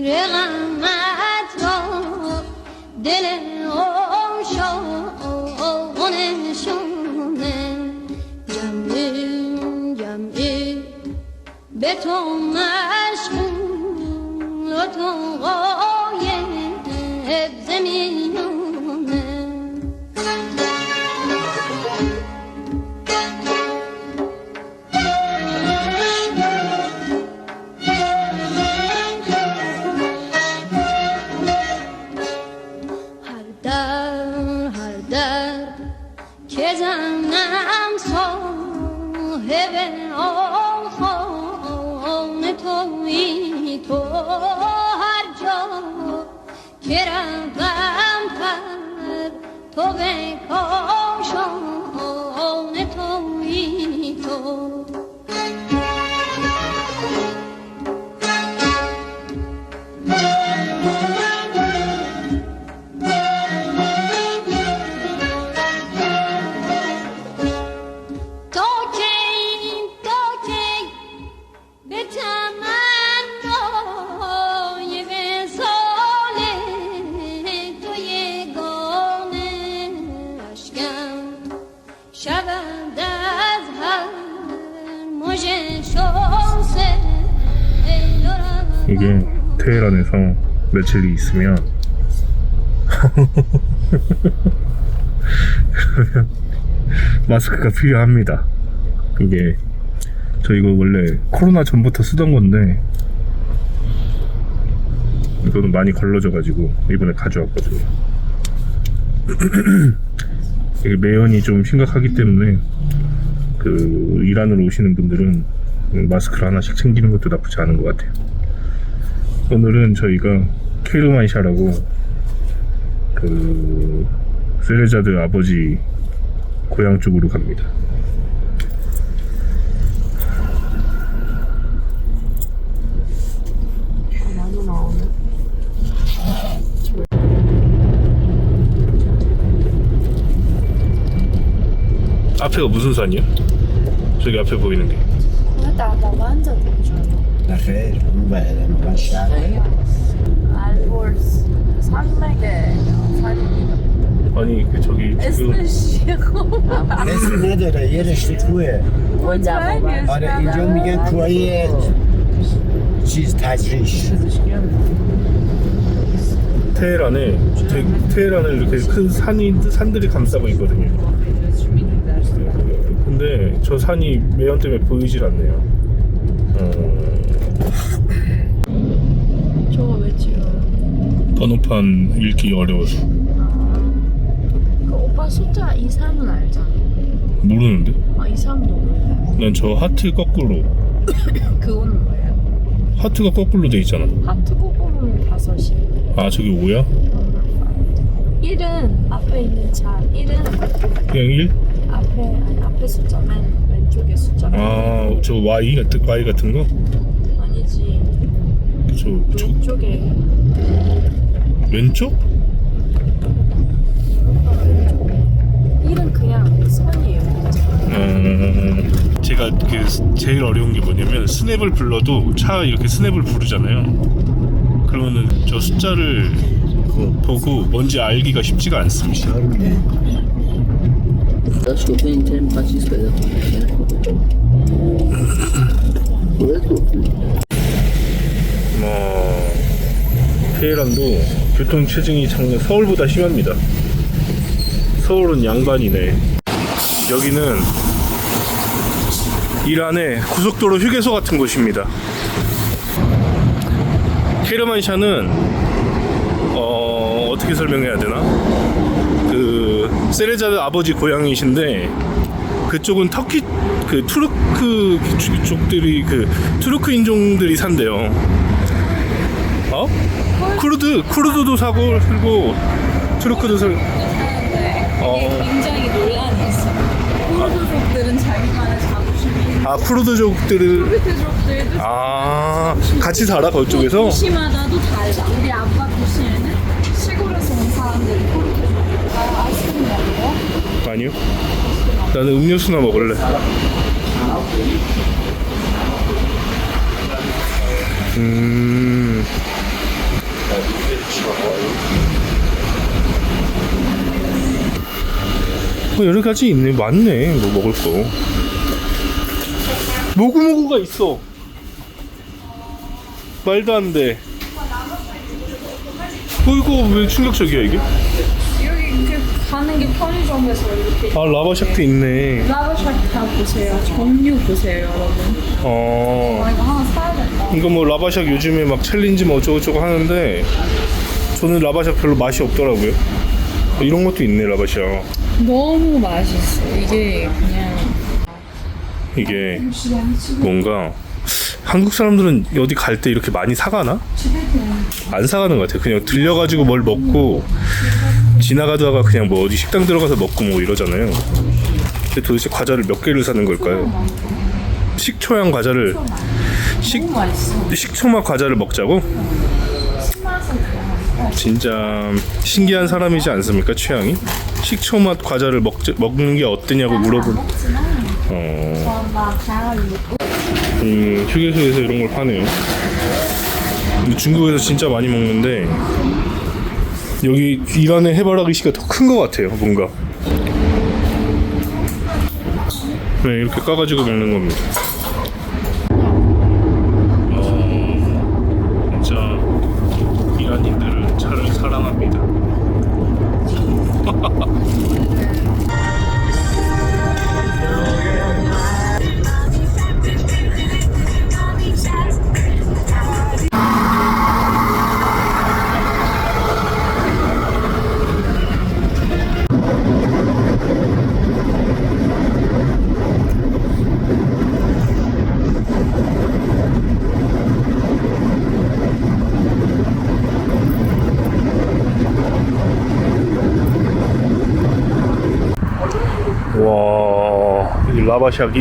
رقمت را دل آشانشونه جمعی جمعی به تو مشغول و تو غایب زمینونه هر در که زنم صاحب آخان تویی تو هر جا که روم پر تو به کاشان تویی تو 이게 테헤란에서 며칠 있으면 그러면 마스크가 필요합니다. 이게 저 이거 원래 코로나 전부터 쓰던 건데 이거는 많이 걸러져가지고 이번에 가져왔거든요. 이게 매연이 좀 심각하기 때문에 그 이란으로 오시는 분들은 마스크를 하나씩 챙기는 것도 나쁘지 않은 것 같아요. 오늘은 저희가 케르만샤라고 그 세레자드 아버지 고향 쪽으로 갑니다. 앞에가 무슨 산이야? 저기 앞에 보이는 게. خیر اون بعد من شهر البرز 산맥에 아니 그 저기 지금 اسم نداره یه رشته کوه آره اینجا میگن کوهی چیز تجریش 테헤란을 이렇게 큰 산들이 감싸고 있거든요. 근데 저 산이 매연 때문에 보이질 않네요. 저거 왜 찍어요? 번호판 읽기 어려워서. 그 오빠 숫자 2, 3은 알잖아. 모르는데? 아 2, 3도 몰라요? 난 저 하트 거꾸로. 그거는 뭐예요? 하트가 거꾸로 돼 있잖아. 하트 거꾸로는 5이. 아 저기 5야? 1은 앞에 있는 자 1은 그냥 1? 앞에 숫자 맨 왼쪽에 숫자 아 저 Y 같은 거? 아니지 저 왼쪽에 왼쪽? 1은 그냥 선이에요. 제가 그 제일 어려운 게 뭐냐면 스냅을 불러도 차 이렇게 스냅을 부르잖아요. 그러면은 저 숫자를 보고 뭔지 알기가 쉽지가 않습니다. داشت گفته این ترم میخواد چیز پیدا کنه باید گفته 테헤란도 교통 체증이 참 서울보다 심합니다. 서울은 양반이네. 여기는 이란의 고속도로 휴게소 같은 곳입니다. 케르만샤는 어떻게 설명해야 되나? 그 세레자드 아버지 고향이신데 그쪽은 터키 그 투르크 쪽들이 그 투르크 인종들이 산대요. 쿠르드도 사고 그리고 투르크도 사고. 굉장히 논란이 있어. 쿠르드족들은 자기만의 자부심이. 아 쿠르드족들은 쿠르드족들도 같이 살아 그쪽에서. 도시마다도 달라. 우리 아빠 도시에는 시골에서 온 사람들이 쿠르드족. 아이스크림 먹어? 아니요. 나는 음료수나 먹을래. 뭐 여러 가지 있네. 많네. 뭐 먹을 거. 모구모구가 있어. 말도 안 돼. 이거 왜 충격적이야 이게? 여기 이렇게 가는 게 편의점에서 이렇게 아 라바샥도 있네. 라바샥 다 보세요. 종류 보세요, 여러분. 어. 이거 하나 사야겠다. 이거 뭐 라바샥 요즘에 막 챌린지 뭐 어쩌고저쩌고 하는데 저는 라바샥 별로 맛이 없더라고요. 이런 것도 있네 라바샥. 너무 맛있어. 이게 그냥 이게 뭔가 한국 사람들은 어디 갈 때 이렇게 많이 사가나? 안 사가는 것 같아요. 그냥 들려가지고 뭘 먹고 지나가다가 그냥 뭐 어디 식당 들어가서 먹고 뭐 이러잖아요. 근데 도대체 과자를 몇 개를 사는 걸까요? 식초향 과자를 식초맛 과자를 먹자고? 진짜 신기한 사람이지 않습니까? 취향이? 식초맛 과자를 먹는 게 어떠냐고 물어본. 휴게소에서 이런 걸 파네요. 근데 중국에서 진짜 많이 먹는데 여기 이란의 해바라기 씨가 더 큰 것 같아요. 뭔가. 네, 이렇게 까가지고 먹는 겁니다. 진짜 이란인들은 차를 사랑합니다. 와, 이 라바샥이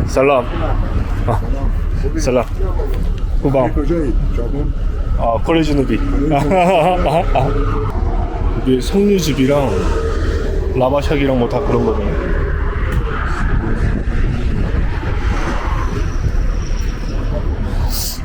살람. 살람. 후방. 코레즈누비. 이게 석류즙이랑 라바샥이랑 뭐 다 그런 거네.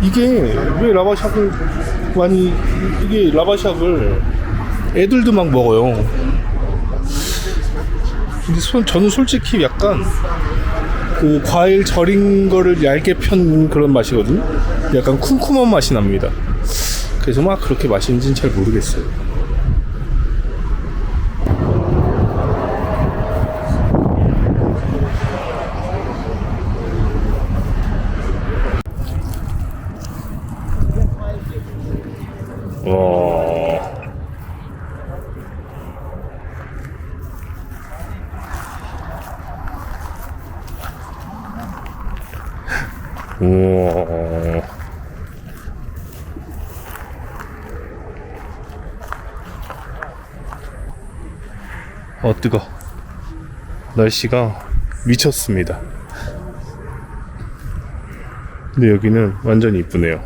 이게 왜 라바샥을 많이 이게 라바샥을 애들도 막 먹어요. 근데 저는 솔직히 약간 그 과일 절인 거를 얇게 편 그런 맛이거든요. 약간 쿰쿰한 맛이 납니다. 그래서 막 그렇게 맛있는지는 잘 모르겠어요. 와. 우와. 뜨거. 날씨가 미쳤습니다. 근데 여기는 완전히 이쁘네요.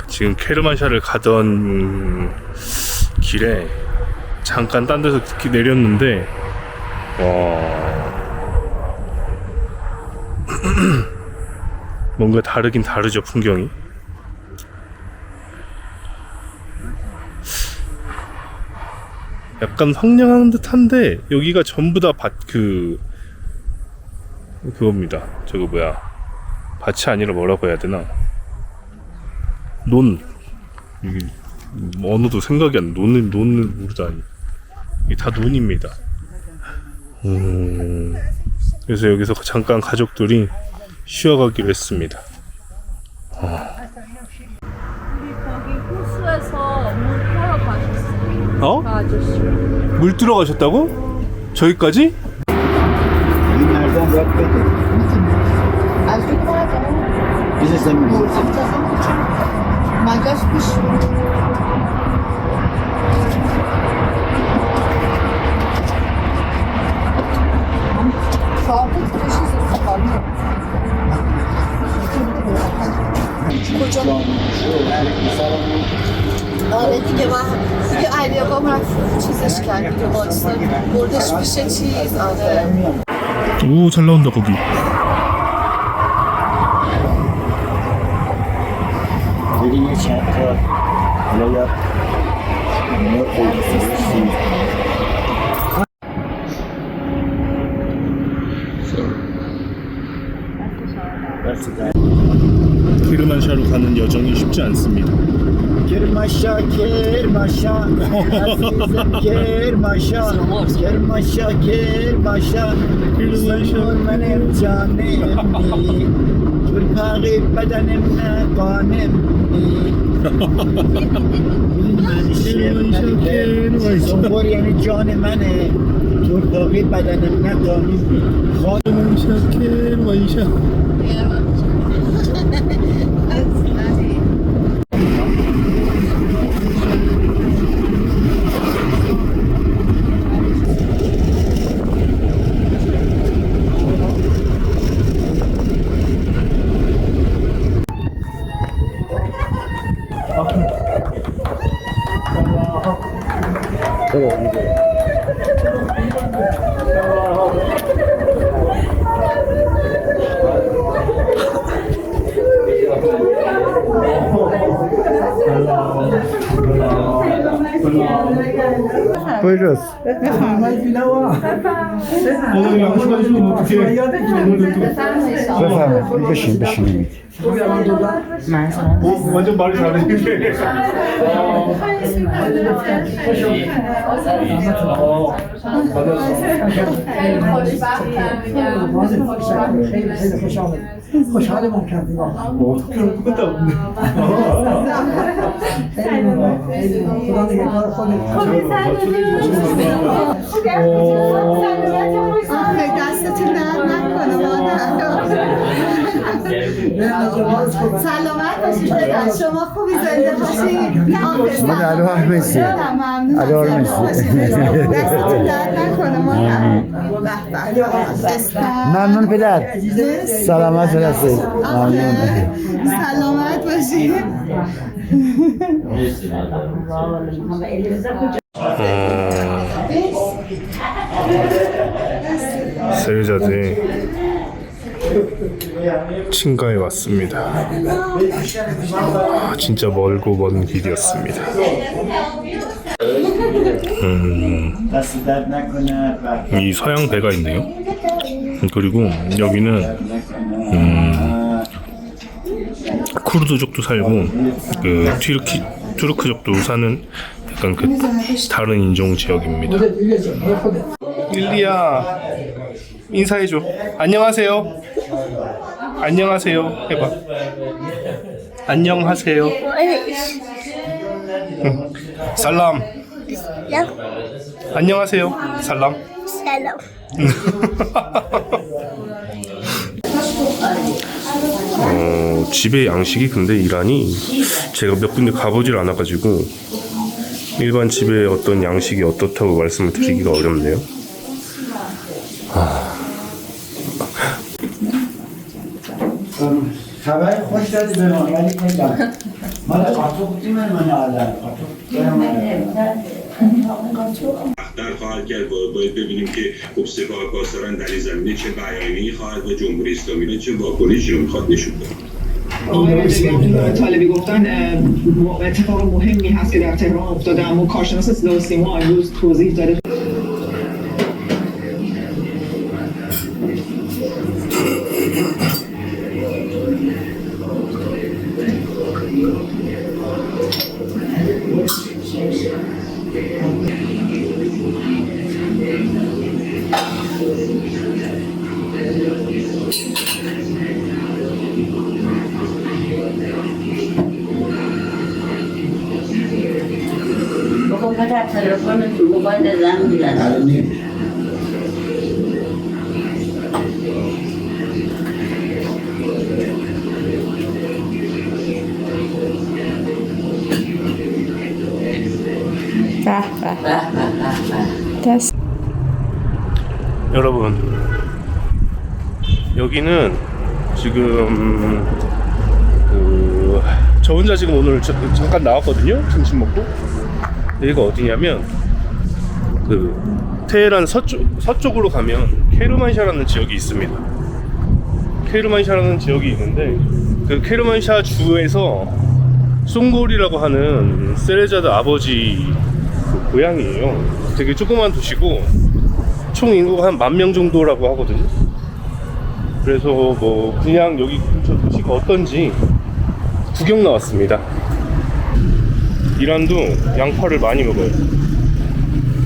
지금 케르만샤를 가던 길에 잠깐 딴 데서 내렸는데 와 뭔가 다르긴 다르죠. 풍경이 약간 황량한 듯한데 여기가 전부 다 그겁니다. 저거 뭐야, 밭이 아니라 뭐라고 해야 되나, 이게 언어도 생각이 안 나. 논을 모르다니. 이게 다 논입니다. 그래서 여기서 잠깐 가족들이 쉬어가기로 했습니다. 우리 거기 호수에서 물 타러 가셨어요. 어? 그 아저씨. 물 들어가셨다고? 저기까지? Günlerden bırakmadı. Bize sen آره دیگه با یه علی با من چیزش کرد که وایستاد بردش پیش چیز. آره 오, 잘 나온다 거기. دیگه چند تا حالا یا 키르만샤로 가는 여정이 쉽지 않습니다. کرماشا کرماشا عزیزم کرماشا کرماشا کرماشا کرماشا منم جانمی برپاقی بدنم نقانم سنبور یعنی جان منه برپاقی بدنم نقانم کرمانشا کرمانشا. buyuruz. Efendim, beşin. 완전 말이 잘하시네. خوشحالمون کردیم خدا نگهدار خودت دستتون درد نکنه سلامت باشید شما خوبی زنده باشید من الان مرسی الان مرسی دستتون درد نکنه ممنون پدر سلامت برسید ممنون سلامت باشید 세자제 친가에 왔습니다. 진짜 멀고 먼 길이었습니다. 이 서양 배가 있네요. 그리고 여기는 쿠르드족도 살고 그 투르크족도 사는 약간 그 다른 인종 지역입니다. 릴리야 인사해줘. 안녕하세요. 안녕하세요 해봐. 안녕하세요. 살람. 안녕하세요. 살람. سلام. 집의 양식이 근데 이란이 제가 몇 군데 가보질 않아가지고 일반 집의 어떤 양식이 어떻다고 말씀을 드리기가 어렵네요. خبر خوش دادی به ما ولی نگم مال قاطوق تیمن من آدم در خواهد کرد باید ببینیم که خب سپاه پاسداران در این زمینه چه بیانیه‌ای خواهد و جمهوری اسلامی را چه واکنشی رو میخواد نشون بده. آقای طالبی گفتن اتفاق مهمی هست که در تهران افتاده اما کارشناس صدا و سیما امروز توضیح داده بخون پتر تلفن تو موبایل زن میزنه 여러분 여기는 지금 저 혼자 지금 오늘 잠깐 나왔거든요. 점심 먹고. 여기가 어디냐면 그 테헤란 서쪽으로 가면 케르만샤라는 지역이 있습니다. 케르만샤라는 지역이 있는데 그 케르만샤 주에서 송골이라고 하는 세레자드 아버지 그 고향이에요. 되게 조그만 도시고 총 인구가 한 10,000명 정도라고 하거든요. 그래서 뭐 그냥 여기 근처 도시가 어떤지 구경 나왔습니다. 이란도 양파를 많이 먹어요.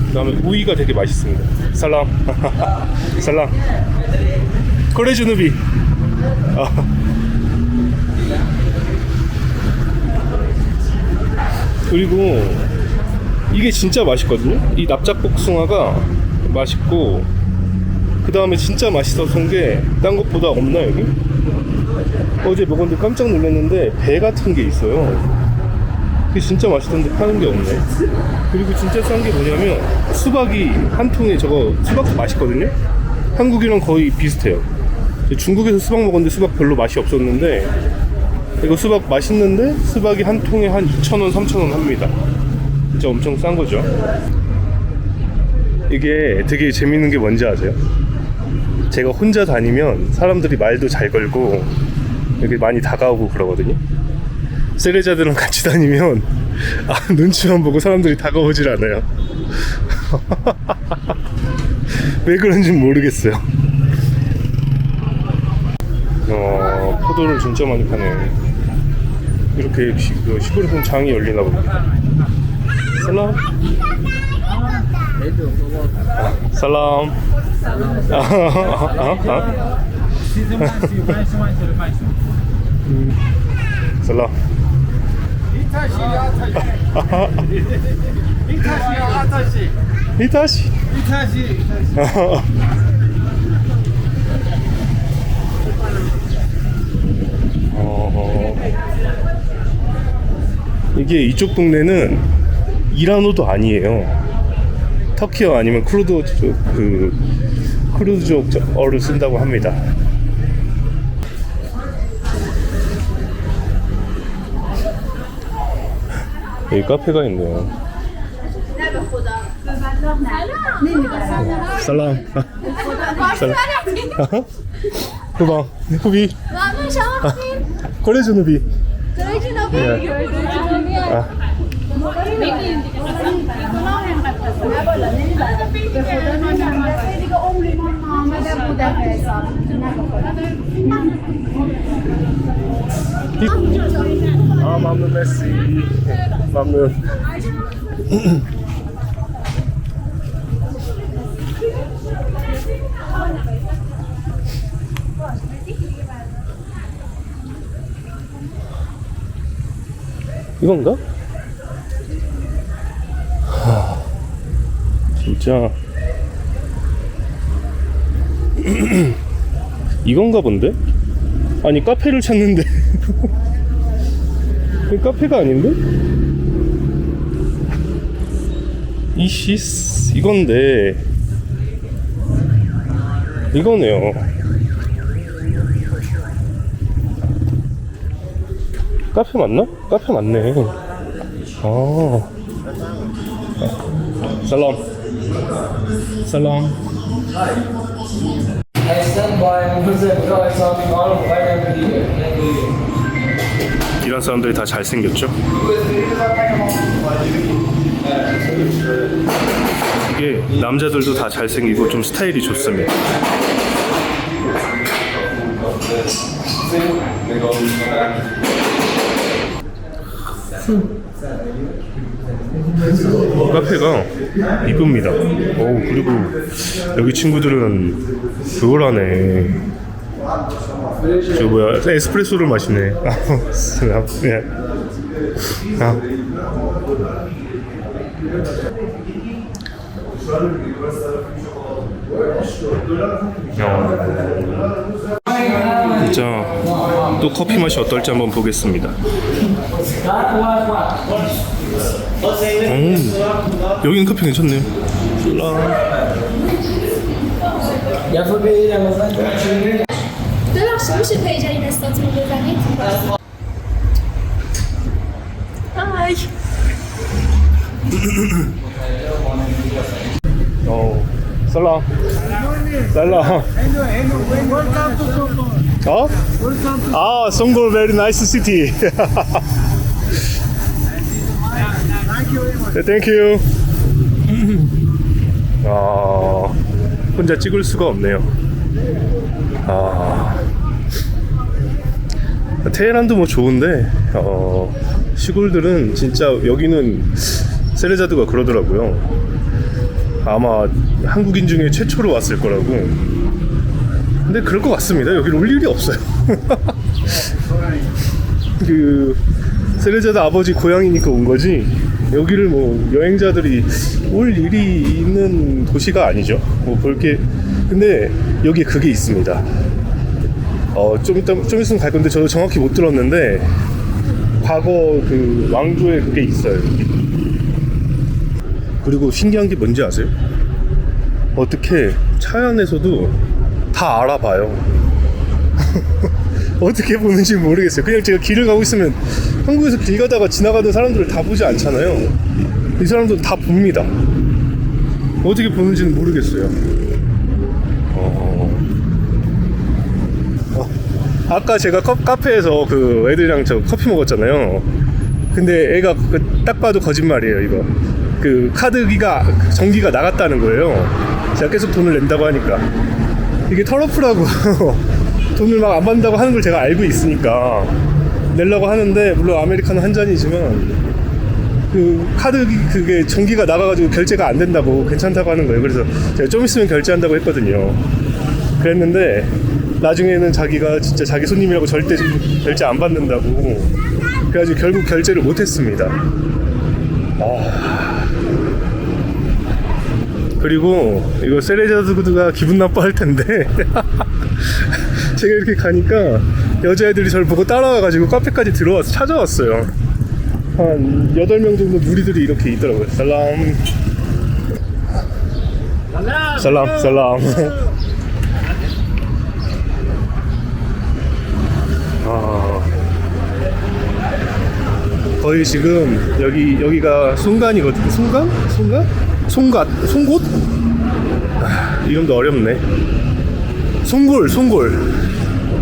그 다음에 우이가 되게 맛있습니다. 살람 살람 코레주누비. 그리고 이게 진짜 맛있거든요. 이 납작복숭아가 맛있고, 그 다음에 진짜 맛있었던 게 딴 것보다 없나 여기? 어제 먹었는데 깜짝 놀랐는데 배 같은 게 있어요. 그게 진짜 맛있던데 파는 게 없네. 그리고 진짜 싼 게 뭐냐면 수박이 한 통에, 저거 수박도 맛있거든요. 한국이랑 거의 비슷해요. 중국에서 수박 먹었는데 수박 별로 맛이 없었는데 이거 수박 맛있는데 수박이 한 통에 한 2,000원, 3,000원 합니다. 진짜 엄청 싼 거죠. 이게 되게 재밌는 게 뭔지 아세요? 제가 혼자 다니면 사람들이 말도 잘 걸고 이렇게 많이 다가오고 그러거든요. 세레자들랑 같이 다니면 눈치만 보고 사람들이 다가오질 않아요. 왜 그런지 모르겠어요. 포도를 진짜 많이 파네. 이렇게 시골에서는 장이 열리나 봅니다. 살람. 살람. 살람. 이타시. 이게 이쪽 동네는 이란어도 아니에요. 터키어 아니면 크루드족어를 쓴다고 합니다. 여기 카페가 있네요. 살람. 살람. 후방. 후비. 코레주누비. 맘눈 메시. 맘눈. 이건가? 진짜 이건가 본데? 아니 카페를 찾는데 카페가 아닌데? 이시스 이건데 이거네요. 카페 맞나? 카페 맞네. 살람. 살람. 이란 사람들이 다 잘생겼죠? 이게 남자들도 다 잘생기고 좀 스타일이 좋습니다. 카페가 이쁩니다. 그리고 여기 친구들은 그걸 하네. 저 뭐야, 에스프레소를 마시네. 진짜 또 커피 맛이 어떨지 한번 보겠습니다. 여기는 커피 괜찮네. ببخشید میشه پیجری دستاتون رو بزنید؟ 살람. 살람. 어? 아, 송골 very nice city. Thank you. 아, 혼자 찍을 수가 없네요. 아, 테헤란도 뭐 좋은데 시골들은 진짜 여기는 세레자드가 그러더라고요. 아마 한국인 중에 최초로 왔을 거라고. 근데 그럴 것 같습니다. 여기 올 일이 없어요. 그 세레자드 아버지 고향이니까 온 거지. 여기를 뭐 여행자들이 올 일이 있는 도시가 아니죠. 뭐 볼게. 근데 여기 그게 있습니다. 좀 있으면 갈 건데 저도 정확히 못 들었는데 과거 그 왕조에 그게 있어요. 그리고 신기한 게 뭔지 아세요? 어떻게 차 안에서도 다 알아봐요. 어떻게 보는지 모르겠어요. 그냥 제가 길을 가고 있으면 한국에서 길 가다가 지나가던 사람들을 다 보지 않잖아요. 이 사람들은 다 봅니다. 어떻게 보는지는 모르겠어요. 아까 제가 카페에서 그 애들이랑 저 커피 먹었잖아요. 근데 애가 딱 봐도 거짓말이에요. 이거 그 카드기가 전기가 나갔다는 거예요. 제가 계속 돈을 낸다고 하니까 이게 털어프라고 돈을 막 안 받는다고 하는 걸 제가 알고 있으니까 내려고 하는데, 물론 아메리카노 한 잔이지만 그 카드 그게 전기가 나가가지고 결제가 안 된다고, 괜찮다고 하는 거예요. 그래서 제가 좀 있으면 결제한다고 했거든요. 그랬는데 나중에는 자기가 진짜 자기 손님이라고 절대 결제 안 받는다고 그래가지고 결국 결제를 못했습니다. 그리고 이거 세레자드가 기분 나빠할 텐데 제가 이렇게 가니까 여자애들이 저를 보고 따라와가지고 카페까지 들어와서 찾아왔어요. 한 8명 정도 무리들이 이렇게 있더라고요. 살람 살람 살람. 거의 지금 여기가 송간이거든요. 송곳? 이름도 어렵네.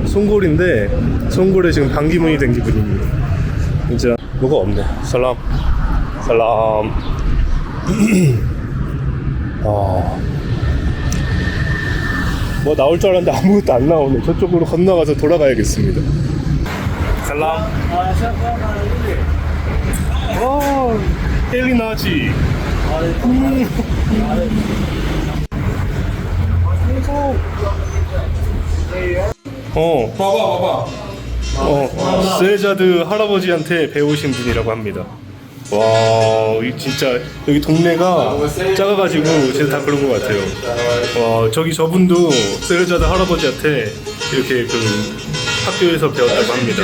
송골인데 송골에 지금 반기문이 된 기분입니다. 진짜 뭐가 없네. 살람 뭐 나올 줄 알았는데 아무것도 안 나오네. 저쪽으로 건너가서 돌아가야겠습니다. 살람. 헬리나지. 봐봐. 세레자드 할아버지한테 배우신 분이라고 합니다. 와, 진짜 여기 동네가 작아가지고 진짜 다 그런 것 같아요. 와, 저분도 세레자드 할아버지한테 이렇게 그 학교에서 배웠다고 합니다.